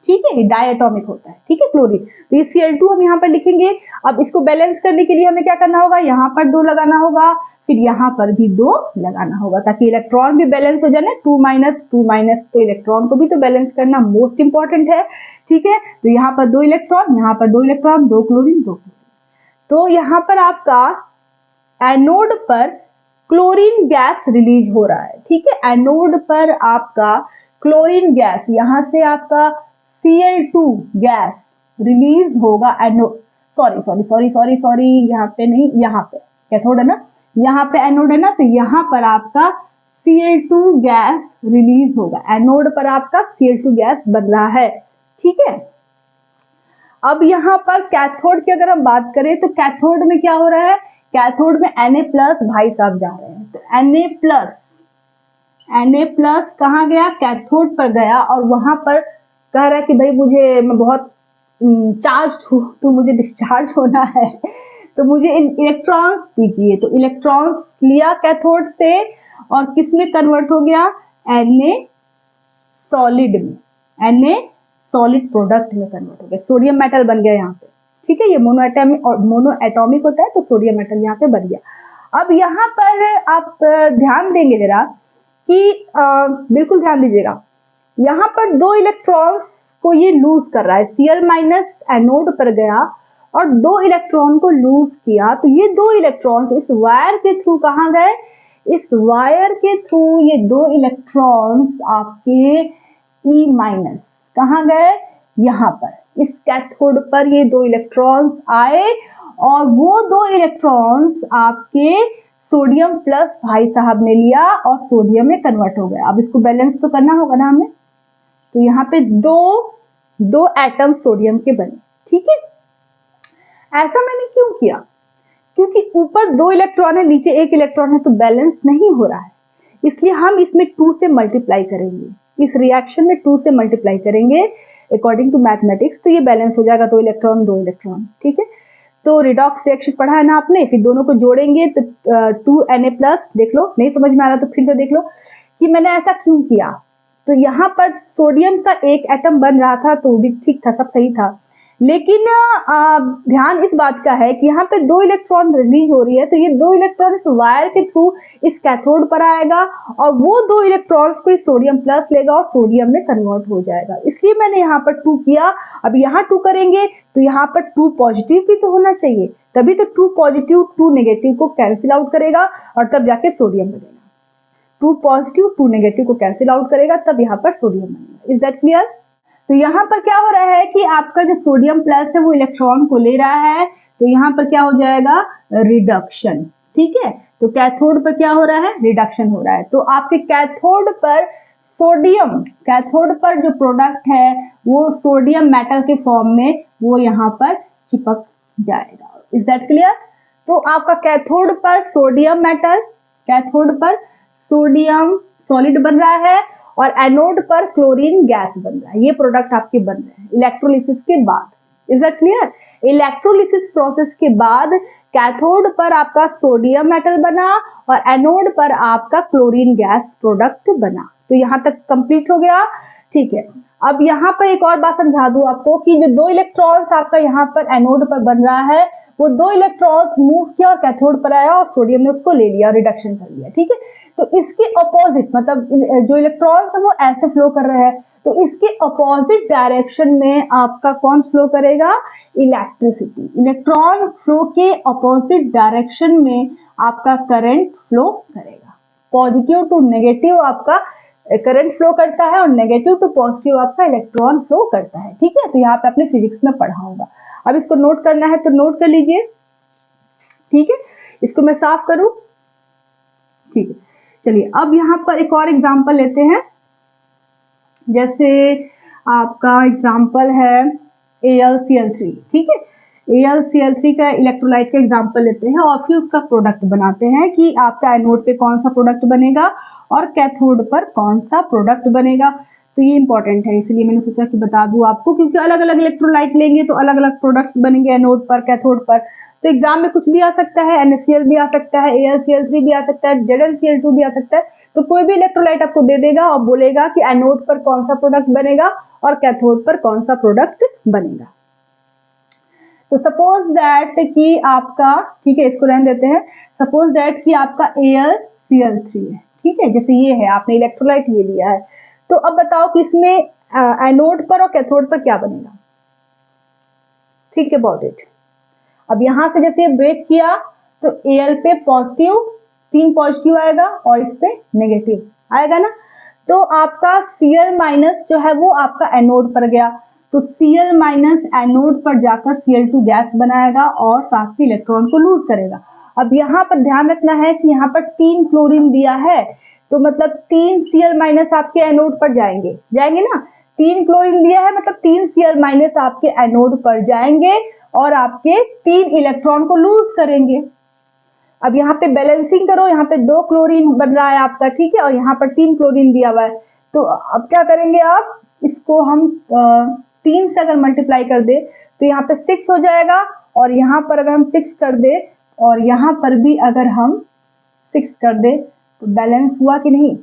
ठीक है, डायटोमिक होता है। ठीक है, क्लोरीन। तो ये Cl2 हम यहाँ पर लिखेंगे। अब इसको बैलेंस करने के लिए हमें क्या करना होगा? यहाँ पर 2 लगाना होगा, फिर यहाँ पर भी 2 लगाना होगा, ताकि इलेक्ट्रॉन भी बैलेंस हो जाए ना। 2 माइनस 2 माइनस, तो इलेक्ट्रॉन को भी तो बैलेंस करना मोस्ट इंपॉर्टेंट है। ठीक है, तो यहाँ पर 2 इलेक्ट्रॉन, यहाँ पर 2 इलेक्ट्रॉन, 2 क्लोरीन, 2 क्लोरीन। तो यहाँ पर आपका एनोड पर क्लोरीन गैस रिलीज हो रहा है। ठीक है, एनोड पर आपका क्लोरीन गैस, यहां से आपका Cl2 गैस रिलीज होगा। एनोड, सॉरी, यहाँ पे नहीं, यहाँ पे कैथोड है ना, यहाँ पे एनोड है ना, तो यहाँ पर आपका Cl2 गैस रिलीज होगा। एनोड पर आपका Cl2 गैस बन रहा है। ठीक है, अब यहाँ पर कैथोड की अगर हम बात करें तो कैथोड में क्या हो रहा है? कैथोड में Na+ भाई साहब जा रहे हैं। तो Na+ कहाँ गया? कैथोड पर गया, और वहां पर कह रहा है कि भाई मैं बहुत चार्ज हूं, तो मुझे डिस्चार्ज होना है, तो मुझे इलेक्ट्रॉन्स दीजिए। तो इलेक्ट्रॉन्स लिया कैथोड से, और किस में कन्वर्ट हो गया? Na सॉलिड में, Na सॉलिड प्रोडक्ट में कन्वर्ट हो गया। सोडियम मेटल बन गया यहाँ पे। ठीक है, ये मोनो एटॉमिक होता है, तो सोडियम मेटल यहाँ पे बन गया। अब यहाँ पर आप ध्यान देंगे जरा कि बिल्कुल ध्यान दीजिएगा, यहाँ पर 2 इलेक्ट्रॉन्स को ये लूज कर रहा है। Cl- एनोड पर गया और 2 इलेक्ट्रॉन को लूज किया, तो ये 2 इलेक्ट्रॉन्स इस वायर के थ्रू कहाँ गए? इस वायर के थ्रू ये 2 इलेक्ट्रॉन्स आपके E- कहाँ गए? यहाँ पर इस कैथोड पर ये 2 इलेक्ट्रॉन्स आए, और वो 2 इलेक्ट्रॉन्स आपके सोडियम प्लस भाई साहब ने लिया और सोडियम में कन्वर्ट हो गया। अब इसको बैलेंस तो करना होगा ना हमें, तो यहाँ पे दो एटम सोडियम के बने। ठीक है, ऐसा मैंने क्यों किया? क्योंकि ऊपर 2 इलेक्ट्रॉन है, नीचे 1 इलेक्ट्रॉन है, तो बैलेंस नहीं हो रहा है। इसलिए हम इसमें 2 से मल्टीप्लाई करेंगे, इस रिएक्शन में 2 से मल्टीप्लाई करेंगे अकॉर्डिंग टू मैथमेटिक्स, तो ये बैलेंस हो जाएगा। 2 इलेक्ट्रॉन 2 इलेक्ट्रॉन। ठीक है, तो रिडॉक्स रिएक्शन पढ़ा है ना आपने, फिर दोनों को जोड़ेंगे तो 2Na+। देख लो, नहीं समझ में आ रहा तो फिर से देख लो कि मैंने ऐसा क्यों किया। तो यहाँ पर सोडियम का 1 एटम बन रहा था, तो भी ठीक था, सब सही था, लेकिन ध्यान इस बात का है कि यहाँ पे 2 इलेक्ट्रॉन रिलीज हो रही है, तो ये 2 इलेक्ट्रॉन इस वायर के थ्रू इस कैथोड पर आएगा, और वो 2 इलेक्ट्रॉन्स को इस सोडियम प्लस लेगा और सोडियम में कन्वर्ट हो जाएगा। इसलिए मैंने यहाँ पर 2 किया। अब यहाँ 2 करेंगे तो यहाँ पर 2 पॉजिटिव भी तो होना चाहिए, तभी तो 2 पॉजिटिव 2 नेगेटिव को कैंसिल आउट करेगा, और तब जाके सोडियम बनेगा। 2 पॉजिटिव 2 नेगेटिव को कैंसिल आउट करेगा, तब यहाँ पर सोडियम बनेगा। Is that clear? तो यहाँ पर क्या हो रहा है कि आपका जो सोडियम प्लस है वो इलेक्ट्रॉन को ले रहा है, तो यहाँ पर क्या हो जाएगा? रिडक्शन। ठीक है, तो कैथोड पर क्या हो रहा है? रिडक्शन हो रहा है। तो आपके कैथोड पर सोडियम, कैथोड पर जो प्रोडक्ट है वो सोडियम मेटल के फॉर्म में वो यहाँ पर चिपक जाएगा। Is that clear? तो आपका कैथोड पर सोडियम मेटल, कैथोड पर सोडियम सॉलिड बन रहा है, और एनोड पर क्लोरीन गैस बन रहा है। ये प्रोडक्ट आपके बन रहे हैं इलेक्ट्रोलिसिस के बाद। Is that clear? Electrolysis process के बाद कैथोड पर आपका सोडियम मेटल बना और एनोड पर आपका क्लोरीन गैस प्रोडक्ट बना। तो यहाँ तक कंप्लीट हो गया। ठीक है, अब यहाँ पर एक और बात समझा दूं आपको कि जो 2 इलेक्ट्रॉन्स आपका यहाँ पर एनोड पर बन रहा है, वो 2 इलेक्ट्रॉन्स मूव किया और कैथोड पर आया और सोडियम ने उसको ले लिया, रिडक्शन कर लिया। ठीक है, तो इसके अपोजिट, मतलब जो इलेक्ट्रॉन्स है वो ऐसे फ्लो कर रहे हैं, तो इसके अपोजिट डायरेक्शन में आपका कौन फ्लो करेगा? इलेक्ट्रिसिटी। इलेक्ट्रॉन फ्लो के अपोजिट डायरेक्शन में आपका करंट फ्लो करेगा। पॉजिटिव टू नेगेटिव आपका करंट फ्लो करता है, और नेगेटिव टू पॉजिटिव आपका इलेक्ट्रॉन फ्लो करता है। ठीक है, तो यहाँ पे आपने फिजिक्स में पढ़ा होगा। अब इसको नोट करना है तो नोट कर लीजिए। ठीक है, इसको मैं साफ करूं। ठीक है, चलिए अब यहाँ पर एक और एग्जांपल लेते हैं। जैसे आपका एग्जांपल है AlCl3। ठीक है, AlCl3 का इलेक्ट्रोलाइट का एग्जांपल लेते हैं और फिर उसका प्रोडक्ट बनाते हैं कि आपका एनोड पे कौन सा प्रोडक्ट बनेगा और कैथोड पर कौन सा प्रोडक्ट बनेगा। तो ये इंपॉर्टेंट है, इसलिए मैंने सोचा कि बता दूं आपको, क्योंकि अलग अलग इलेक्ट्रोलाइट लेंगे तो अलग अलग प्रोडक्ट्स बनेंगे एनोड पर कैथोड पर। तो एग्जाम में कुछ भी आ सकता है, NaCl भी आ सकता है, AlCl3 भी आ सकता है, ZnCl2 भी आ सकता है। तो कोई भी इलेक्ट्रोलाइट आपको दे देगा और बोलेगा कि एनोड पर कौन सा प्रोडक्ट बनेगा और कैथोड पर कौन सा प्रोडक्ट बनेगा। तो सपोज दैट कि आपका, ठीक है इसको रहने देते हैं, सपोज दैट कि आपका AlCl3 है, ठीक है, जैसे ये है, आपने इलेक्ट्रोलाइट ये लिया है। तो अब बताओ कि इसमें एनोड पर और कैथोड पर क्या बनेगा। Think about it. अब यहां से जैसे ब्रेक किया तो Al पे पॉजिटिव, 3 पॉजिटिव आएगा और इस पे नेगेटिव आएगा ना। तो आपका Cl माइनस जो है वो आपका एनोड पर गया, तो Cl माइनस एनोड पर जाकर Cl2 गैस बनाएगा और साथ ही इलेक्ट्रॉन को लूज करेगा। अब यहाँ पर ध्यान रखना है कि यहाँ पर 3 क्लोरीन दिया है, तो मतलब 3 Cl माइनस आपके एनोड पर जाएंगे ना। 3 क्लोरीन दिया है मतलब 3 Cl माइनस आपके एनोड पर जाएंगे और आपके 3 इलेक्ट्रॉन को लूज करेंगे। अब यहाँ पे बैलेंसिंग करो, यहाँ पे 2 क्लोरीन बन रहा है आपका, ठीक है, और यहाँ पर 3 क्लोरीन दिया हुआ है। तो अब क्या करेंगे आप, इसको हम 3 से अगर मल्टीप्लाई कर दे तो यहाँ पे 6 हो जाएगा, और यहाँ पर अगर हम 6 कर दे और यहाँ पर भी अगर हम 6 कर दे तो बैलेंस हुआ कि नहीं,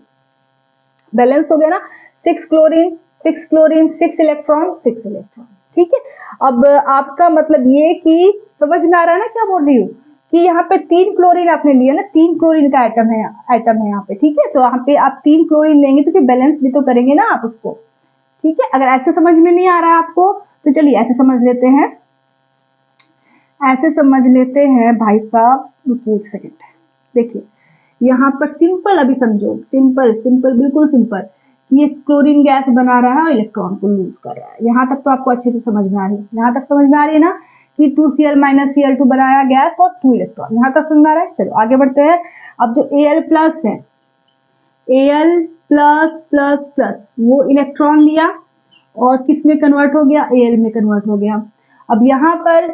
बैलेंस हो गया ना। 6 क्लोरीन 6 क्लोरीन 6 इलेक्ट्रॉन 6 इलेक्ट्रॉन, ठीक है। अब आपका मतलब ये कि समझ में आ रहा है ना क्या बोल रही हूँ, कि यहाँ पे 3 क्लोरीन आपने लिया ना, 3 क्लोरीन का आइटम है यहाँ पे, ठीक है। तो यहाँ पे आप 3 क्लोरीन लेंगे तो फिर बैलेंस भी तो करेंगे ना आप उसको, ठीक है। अगर ऐसे समझ में नहीं आ रहा है आपको तो चलिए ऐसे समझ लेते हैं, ऐसे समझ लेते हैं भाई साहब। रुकिए एक सेकेंड, देखिए यहाँ पर सिंपल, अभी समझो, सिंपल सिंपल बिल्कुल सिंपल। ये क्लोरीन गैस बना रहा है और इलेक्ट्रॉन को लूज कर रहा है। यहाँ तक तो आपको अच्छे से समझ में आ रही है, यहाँ तक समझ में आ रही है ना कि 2Cl माइनस Cl2 बनाया गैस और 2 इलेक्ट्रॉन, यहाँ तक समझ में आ रहा है। चलो आगे बढ़ते हैं। अब जो Al प्लस है, Al प्लस प्लस प्लस वो इलेक्ट्रॉन लिया और किस में कन्वर्ट हो गया, Al में कन्वर्ट हो गया। अब यहाँ पर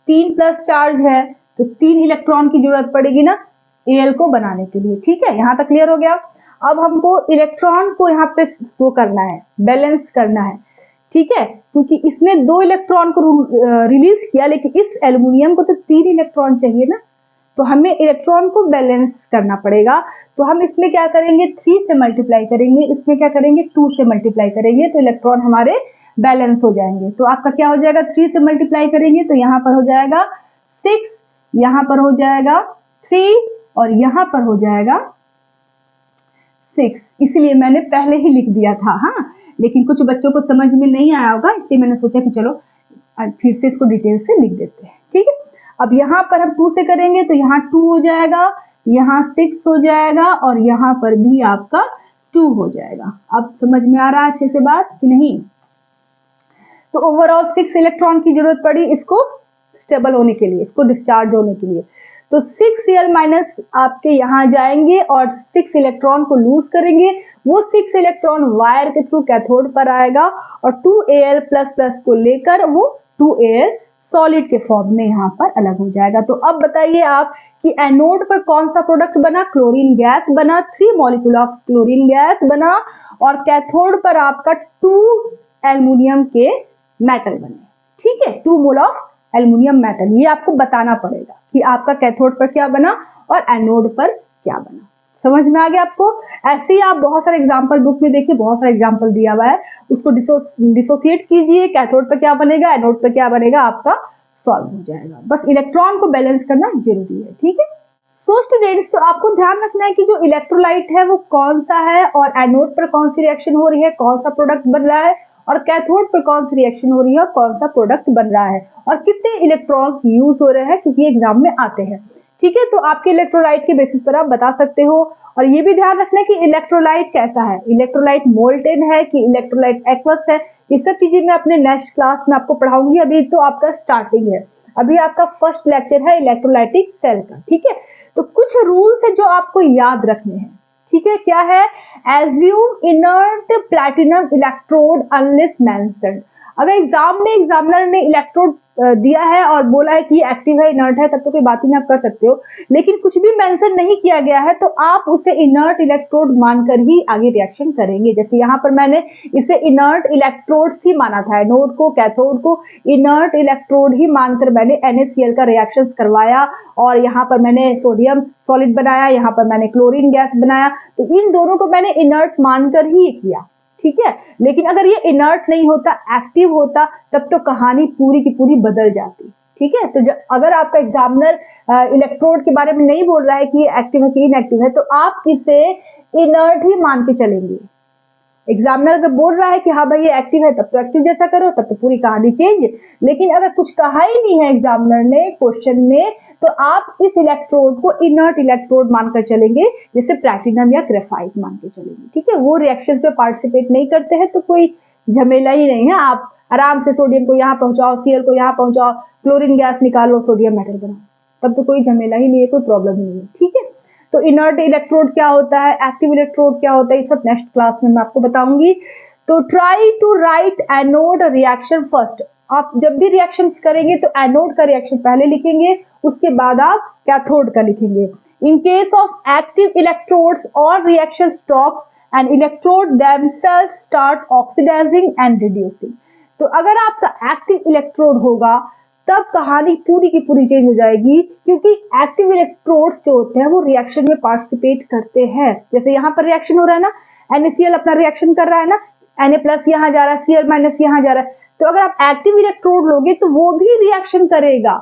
3 प्लस चार्ज है तो 3 इलेक्ट्रॉन की जरूरत पड़ेगी ना Al को बनाने के लिए, ठीक है, यहाँ तक क्लियर हो गया। अब हमको इलेक्ट्रॉन को यहाँ पे वो करना है, बैलेंस करना है, ठीक है, क्योंकि इसने 2 इलेक्ट्रॉन को रिलीज किया, लेकिन इस एल्युमिनियम को तो 3 इलेक्ट्रॉन चाहिए ना, तो हमें इलेक्ट्रॉन को बैलेंस करना पड़ेगा। तो हम इसमें क्या करेंगे, 3 से मल्टीप्लाई करेंगे, इसमें क्या करेंगे 2 से मल्टीप्लाई करेंगे, तो इलेक्ट्रॉन हमारे बैलेंस हो जाएंगे। तो आपका क्या हो जाएगा, 3 से मल्टीप्लाई करेंगे तो यहाँ पर हो जाएगा 6, यहाँ पर हो जाएगा 3 और यहाँ पर हो जाएगा 6। इसलिए मैंने पहले ही लिख दिया था, हाँ, लेकिन कुछ बच्चों को समझ में नहीं आया होगा, इसलिए मैंने सोचा कि चलो फिर से इसको डिटेल से लिख देते हैं, ठीक है। अब यहाँ पर हम 2 से करेंगे तो यहाँ 2 हो जाएगा, यहाँ 6 हो जाएगा और यहाँ पर भी आपका 2 हो जाएगा। अब समझ में आ रहा है अच्छे से बात कि नहीं। तो ओवरऑल 6 इलेक्ट्रॉन की जरूरत पड़ी इसको स्टेबल होने के लिए, इसको डिस्चार्ज होने के लिए। तो 6Cl माइनस आपके यहाँ जाएंगे और 6 इलेक्ट्रॉन को लूज करेंगे, वो 6 इलेक्ट्रॉन वायर के थ्रू कैथोड पर आएगा और 2Al प्लस प्लस को लेकर वो 2Al सॉलिड के फॉर्म में यहाँ पर अलग हो जाएगा। तो अब बताइए आप कि एनोड पर कौन सा प्रोडक्ट बना, क्लोरीन गैस बना, 3 मॉलिक्यूल ऑफ क्लोरीन गैस बना, और कैथोड पर आपका 2 एल्युमिनियम के मेटल बने, ठीक है, 2 मोल ऑफ एल्युमिनियम मेटल। ये आपको बताना पड़ेगा कि आपका कैथोड पर क्या बना और एनोड पर क्या बना। समझ में आ गया आपको। ऐसे ही आप बहुत सारे एग्जांपल बुक में देखिए, बहुत सारे एग्जांपल दिया हुआ है, उसको डिसोसिएट कीजिए, कैथोड पर क्या बनेगा, एनोड पर क्या बनेगा, आपका सॉल्व हो जाएगा। बस इलेक्ट्रॉन को बैलेंस करना जरूरी है, ठीक है। सो स्टूडेंट्स, तो आपको ध्यान रखना है कि जो इलेक्ट्रोलाइट है वो कौन सा है और एनोड पर कौन सी रिएक्शन हो रही है, कौन सा प्रोडक्ट बन रहा है, और कैथोड पर कौन सी रिएक्शन हो रही है और कौन सा प्रोडक्ट बन रहा है, और कितने इलेक्ट्रॉन्स यूज हो रहे हैं, क्योंकि एग्जाम में आते हैं, ठीक है। तो आपके इलेक्ट्रोलाइट के बेसिस पर आप बता सकते हो। और ये भी ध्यान रखना है कि इलेक्ट्रोलाइट कैसा है, इलेक्ट्रोलाइट मोल्टेन है कि इलेक्ट्रोलाइट एक्वस है। ये सब चीजें मैं अपने नेक्स्ट क्लास में आपको पढ़ाऊंगी, अभी तो आपका स्टार्टिंग है, अभी आपका फर्स्ट लेक्चर है इलेक्ट्रोलाइटिक सेल का, ठीक है। तो कुछ रूल्स है जो आपको याद रखने हैं, ठीक है। क्या है, assume inert platinum electrode unless mentioned. अगर एग्जाम में एग्जामिनर ने इलेक्ट्रोड दिया है और बोला है कि एक्टिव है इनर्ट है, तब तो कोई बात ही नहीं, आप कर सकते हो। लेकिन कुछ भी मेंशन नहीं किया गया है तो आप उसे इनर्ट इलेक्ट्रोड मानकर ही आगे रिएक्शन करेंगे। जैसे यहाँ पर मैंने इसे इनर्ट इलेक्ट्रोड्स ही माना था, एनोड को कैथोड को इनर्ट इलेक्ट्रोड ही मानकर मैंने NaCl का रिएक्शन करवाया, और यहाँ पर मैंने सोडियम सॉलिड बनाया, यहाँ पर मैंने क्लोरीन गैस बनाया। तो इन दोनों को मैंने इनर्ट मानकर ही किया, ठीक है। लेकिन अगर ये इनर्ट नहीं होता, एक्टिव होता, तब तो कहानी पूरी की पूरी बदल जाती, ठीक है। तो अगर आपका एग्जामिनर इलेक्ट्रोड के बारे में नहीं बोल रहा है कि ये एक्टिव है कि इनएक्टिव है, तो आप इसे इनर्ट ही मान के चलेंगे। एग्जामिनर अगर बोल रहा है कि हाँ भाई ये एक्टिव है, तब तो एक्टिव जैसा करो, तब तो पूरी कहानी चेंज। लेकिन अगर कुछ कहा ही नहीं है एग्जामिनर ने क्वेश्चन में, तो आप इस इलेक्ट्रोड को इनर्ट इलेक्ट्रोड मानकर चलेंगे, जैसे प्लैटिनम या ग्रेफाइट मान के चलेंगे, ठीक है। वो रिएक्शन में पार्टिसिपेट नहीं करते हैं तो कोई झमेला ही नहीं है। आप आराम से सोडियम को यहाँ पहुंचाओ, Cl को यहाँ पहुंचाओ, क्लोरीन गैस निकालो, सोडियम मेटल बनाओ, तब तो कोई झमेला ही नहीं है, कोई प्रॉब्लम नहीं है, ठीक है। तो इनर्ट इलेक्ट्रोड क्या होता है, एक्टिव इलेक्ट्रोड क्या होता है, ये सब नेक्स्ट क्लास में मैं आपको बताऊंगी। तो try to write anode reaction first. आप जब भी रिएक्शंस करेंगे तो एनोड का रिएक्शन पहले लिखेंगे, उसके बाद आप कैथोड का लिखेंगे। In case of active electrodes और reaction stops and electrode themselves start oxidizing and reducing. तो अगर आपका एक्टिव इलेक्ट्रोड होगा तब कहानी पूरी की पूरी चेंज हो जाएगी, क्योंकि एक्टिव इलेक्ट्रोड्स जो होते हैं वो रिएक्शन में पार्टिसिपेट करते हैं। जैसे यहाँ पर रिएक्शन हो रहा है ना, NaCl अपना रिएक्शन कर रहा है ना, Na+ यहाँ जा रहा है, Cl- यहाँ जा रहा है। तो अगर आप एक्टिव इलेक्ट्रोड लोगे तो वो भी रिएक्शन करेगा,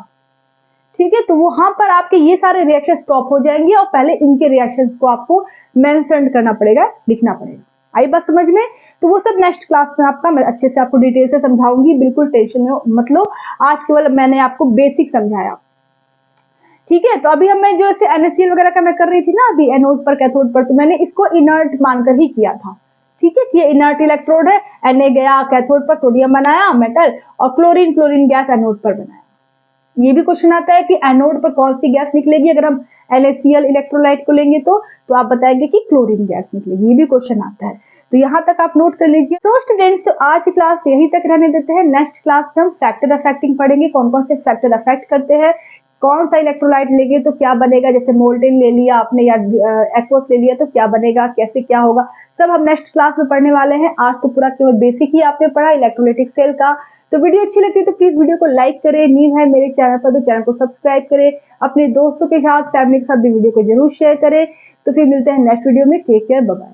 ठीक है। तो वहां पर आपके ये सारे रिएक्शन स्टॉप हो जाएंगे और पहले इनके रिएक्शंस को आपको मेंशन करना पड़ेगा, लिखना पड़ेगा। आई बात समझ में? तो वो सब नेक्स्ट क्लास में आपका मैं अच्छे से आपको डिटेल से समझाऊंगी, बिल्कुल टेंशन मत लो। आज केवल मैंने आपको बेसिक समझाया, ठीक है। तो अभी हमें जो ऐसे NaCl वगैरह का मैं कर रही थी ना अभी एनोड पर कैथोड पर, तो मैंने इसको इनर्ट मानकर ही किया था, ठीक है। ये इनर्ट इलेक्ट्रोड है, Na गया कैथोड पर, सोडियम बनाया मेटल, और क्लोरीन गैस एनोड पर बनाया। ये भी क्वेश्चन आता है कि एनोड पर कौन सी गैस निकलेगी, अगर हम NaCl इलेक्ट्रोलाइट को लेंगे तो आप बताएंगे कि क्लोरीन गैस निकलेगी, ये भी क्वेश्चन आता है। तो यहाँ तक आप नोट कर लीजिए। सो स्टूडेंट्स, तो आज की क्लास यहीं तक रहने देते हैं। नेक्स्ट क्लास में हम फैक्टर अफेक्टिंग पढ़ेंगे, कौन कौन से फैक्टर अफेक्ट करते हैं, कौन सा इलेक्ट्रोलाइट लेंगे तो क्या बनेगा, जैसे मोल्टेन ले लिया आपने या एक्वस ले लिया तो क्या बनेगा, कैसे क्या होगा, सब हम नेक्स्ट क्लास में पढ़ने वाले हैं। आज तो पूरा केवल बेसिक ही आपने पढ़ा इलेक्ट्रोलाइटिक सेल का। तो वीडियो अच्छी लगती है तो प्लीज वीडियो को लाइक करें, न्यू है मेरे चैनल पर तो चैनल को सब्सक्राइब करें, अपने दोस्तों के साथ फैमिली के साथ भी वीडियो को जरूर शेयर करें। तो फिर मिलते हैं नेक्स्ट वीडियो में। Take care, bye bye.